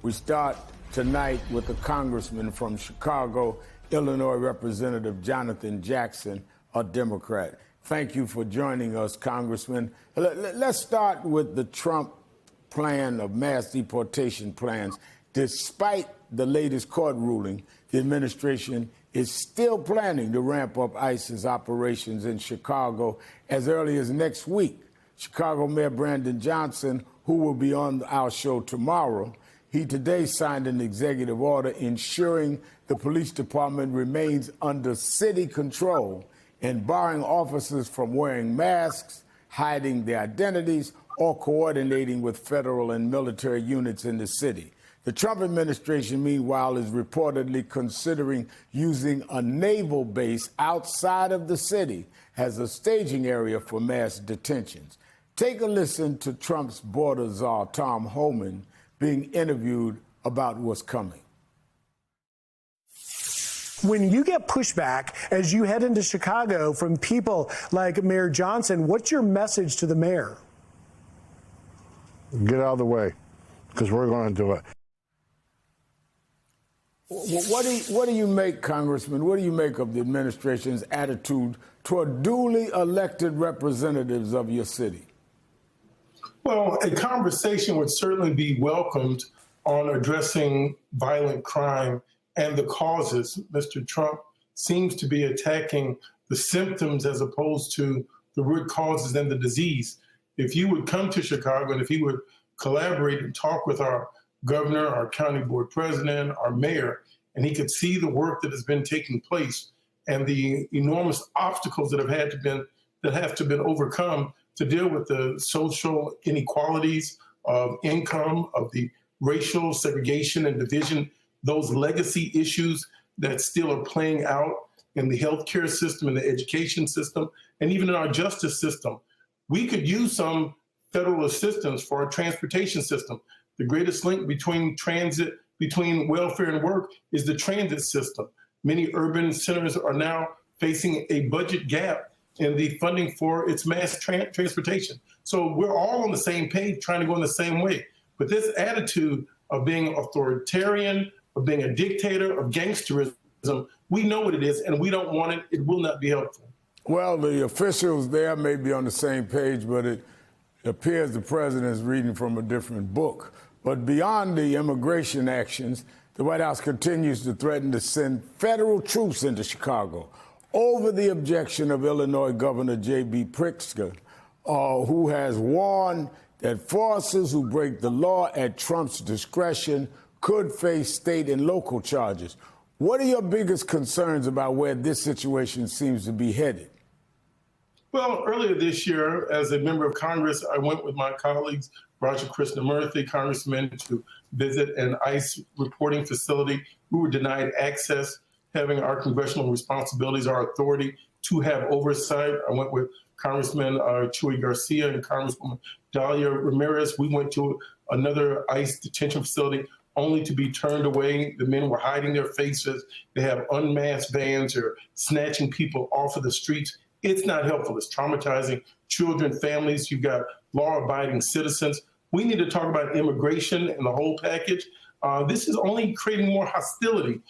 We start tonight with the congressman from Chicago, Illinois, Representative Jonathan Jackson, a Democrat. Thank you for joining us, Congressman. Let's start with the Trump plan of mass deportation plans. Despite the latest court ruling, the administration is still planning to ramp up ICE's operations in Chicago as early as next week. Chicago Mayor Brandon Johnson, who will be on our show tomorrow, he today signed an executive order ensuring the police department remains under city control and barring officers from wearing masks, hiding their identities, or coordinating with federal and military units in the city. The Trump administration, meanwhile, is reportedly considering using a naval base outside of the city as a staging area for mass detentions. Take a listen to Trump's border czar, Tom Homan, being interviewed about what's coming. When you get pushback as you head into Chicago from people like Mayor Johnson, what's your message to the mayor? Get out of the way, because we're going to do it. What do you make, Congressman, what do you make of the administration's attitude toward duly elected representatives of your city? Well, a conversation would certainly be welcomed on addressing violent crime and the causes. Mr. Trump seems to be attacking the symptoms as opposed to the root causes and the disease. If you would come to Chicago and if he would collaborate and talk with our governor, our county board president, our mayor, and he could see the work that has been taking place and the enormous obstacles that have to be overcome to deal with the social inequalities of income, of the racial segregation and division, those legacy issues that still are playing out in the healthcare system, in the education system, and even in our justice system. We could use some federal assistance for our transportation system. The greatest link between welfare and work is the transit system. Many urban centers are now facing a budget gap in the funding for its mass transportation. So we're all on the same page, trying to go in the same way. But this attitude of being authoritarian, of being a dictator, of gangsterism, we know what it is, and we don't want it. It will not be helpful. Well, the officials there may be on the same page, but it appears the president is reading from a different book. But beyond the immigration actions, the White House continues to threaten to send federal troops into Chicago over the objection of Illinois Governor J.B. Pritzker, who has warned that forces who break the law at Trump's discretion could face state and local charges. What are your biggest concerns about where this situation seems to be headed? Well, earlier this year, as a member of Congress, I went with my colleagues, Roger Krishnamurthy, congressman, to visit an ICE reporting facility. We were denied access, having our congressional responsibilities, our authority to have oversight. I went with Congressman Chuy Garcia and Congresswoman Dalia Ramirez. We went to another ICE detention facility only to be turned away. The men were hiding their faces. They have unmasked vans or snatching people off of the streets. It's not helpful. It's traumatizing children, families. You've got law-abiding citizens. We need to talk about immigration and the whole package. This is only creating more hostility.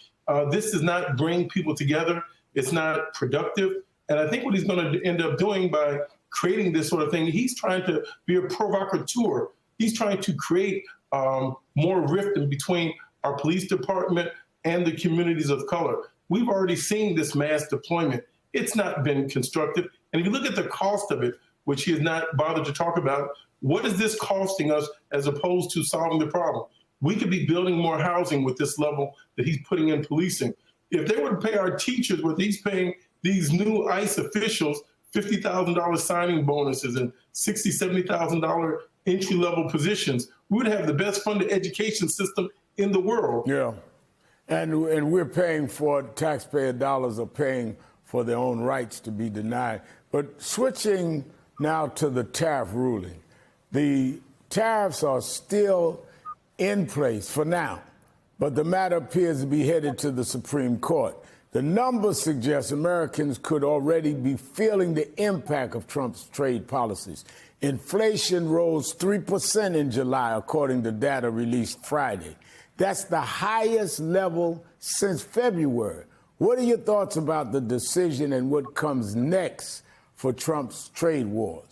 This does not bring people together. It's not productive. And I think what he's going to end up doing by creating this sort of thing, he's trying to be a provocateur. He's trying to create more rift in between our police department and the communities of color. We've already seen this mass deployment. It's not been constructive. And if you look at the cost of it, which he has not bothered to talk about, what is this costing us as opposed to solving the problem? We could be building more housing with this level that he's putting in policing. If they were to pay our teachers what he's paying these new ICE officials, $50,000 signing bonuses and $60,000, $70,000 entry-level positions, we would have the best funded education system in the world. Yeah, and we're paying for taxpayer dollars are paying for their own rights to be denied. But switching now to the tariff ruling, the tariffs are still in place for now, but the matter appears to be headed to the Supreme Court. The numbers suggest Americans could already be feeling the impact of Trump's trade policies. Inflation rose 3% in July, according to data released Friday. That's the highest level since February. What are your thoughts about the decision and what comes next for Trump's trade wars?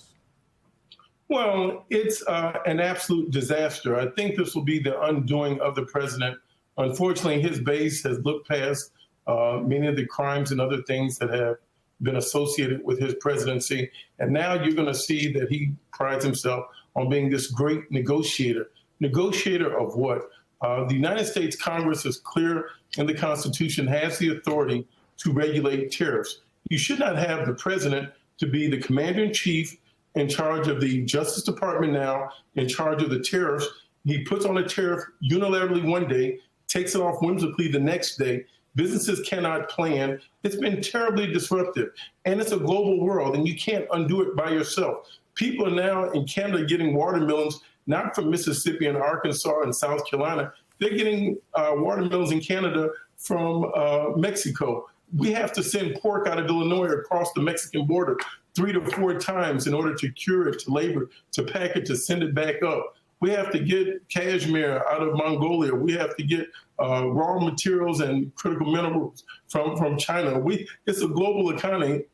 Well, it's an absolute disaster. I think this will be the undoing of the president. Unfortunately, his base has looked past many of the crimes and other things that have been associated with his presidency. And now you're going to see that he prides himself on being this great negotiator. Negotiator of what? The United States Congress is clear in the Constitution, has the authority to regulate tariffs. You should not have the president to be the commander-in-chief in charge of the Justice Department now, in charge of the tariffs. He puts on a tariff unilaterally one day, takes it off whimsically the next day. Businesses cannot plan. It's been terribly disruptive. And it's a global world, and you can't undo it by yourself. People are now in Canada getting watermelons, not from Mississippi and Arkansas and South Carolina. They're getting watermelons in Canada from Mexico. We have to send pork out of Illinois across the Mexican border 3 to 4 times in order to cure it, to labor, to pack it, to send it back up. We have to get cashmere out of Mongolia. We have to get raw materials and critical minerals from China. It's a global economy.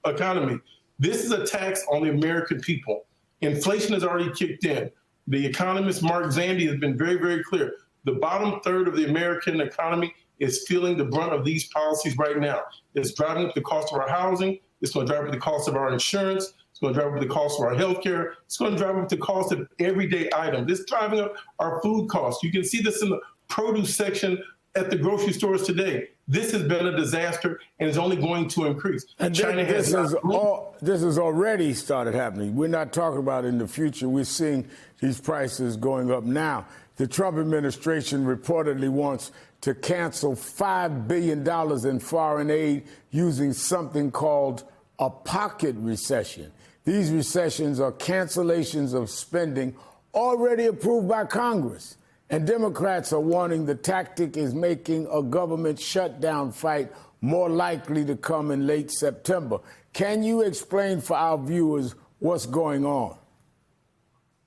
This is a tax on the American people. Inflation has already kicked in. The economist Mark Zandi has been very, very clear. The bottom third of the American economy is feeling the brunt of these policies right now. It's driving up the cost of our housing. It's going to drive up the cost of our insurance. It's going to drive up the cost of our health care. It's going to drive up the cost of everyday items. It's driving up our food costs. You can see this in the produce section at the grocery stores today. This has been a disaster and is only going to increase. And China this has already started happening. We're not talking about in the future. We're seeing these prices going up now. The Trump administration reportedly wants to cancel $5 billion in foreign aid using something called a pocket recession. These recessions are cancellations of spending already approved by Congress. And Democrats are warning the tactic is making a government shutdown fight more likely to come in late September. Can you explain for our viewers what's going on?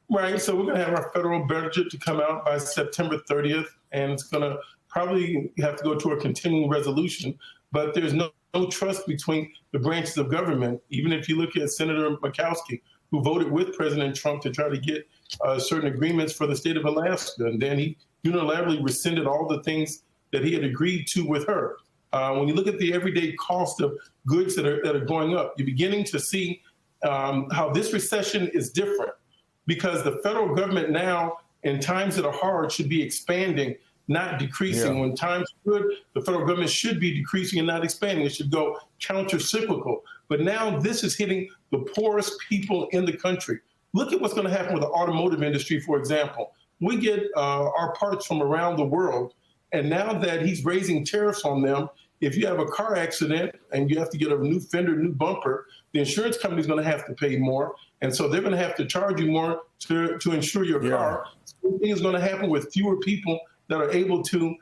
Right. So we're going to have our federal budget to come out by September 30th, and it's going to probably have to go to a continuing resolution. But there's no trust between the branches of government. Even if you look at Senator Murkowski, who voted with President Trump to try to get certain agreements for the state of Alaska, and then he unilaterally rescinded all the things that he had agreed to with her. When you look at the everyday cost of goods that are going up, you're beginning to see how this recession is different, because the federal government now, in times that are hard, should be expanding, not decreasing. Yeah. When times are good, the federal government should be decreasing and not expanding. It should go counter-cyclical. But now this is hitting the poorest people in the country. Look at what's going to happen with the automotive industry, for example. We get our parts from around the world, and now that he's raising tariffs on them, if you have a car accident and you have to get a new fender, new bumper, the insurance company is going to have to pay more. And so they're going to have to charge you more to insure your car. Same thing is going to happen with fewer people that are able to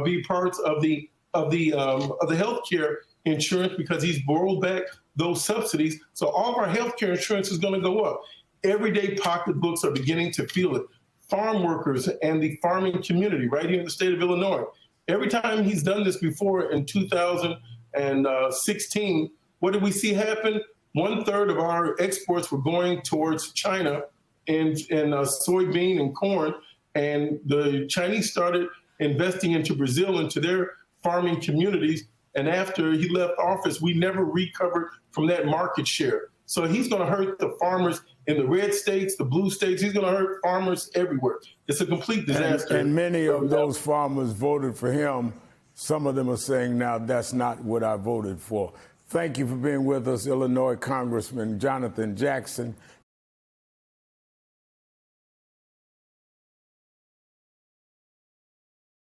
be parts of the healthcare insurance, because he's borrowed back those subsidies. So all of our healthcare insurance is going to go up. Everyday pocketbooks are beginning to feel it. Farm workers and the farming community right here in the state of Illinois. Every time he's done this before in 2016, what did we see happen? 1/3 of our exports were going towards China in soybean and corn, and the Chinese started investing into Brazil, into their farming communities. And after he left office, we never recovered from that market share. So he's going to hurt the farmers in the red states, the blue states. He's going to hurt farmers everywhere. It's a complete disaster. And many of those farmers voted for him. Some of them are saying now, that's not what I voted for. Thank you for being with us, Illinois Congressman Jonathan Jackson.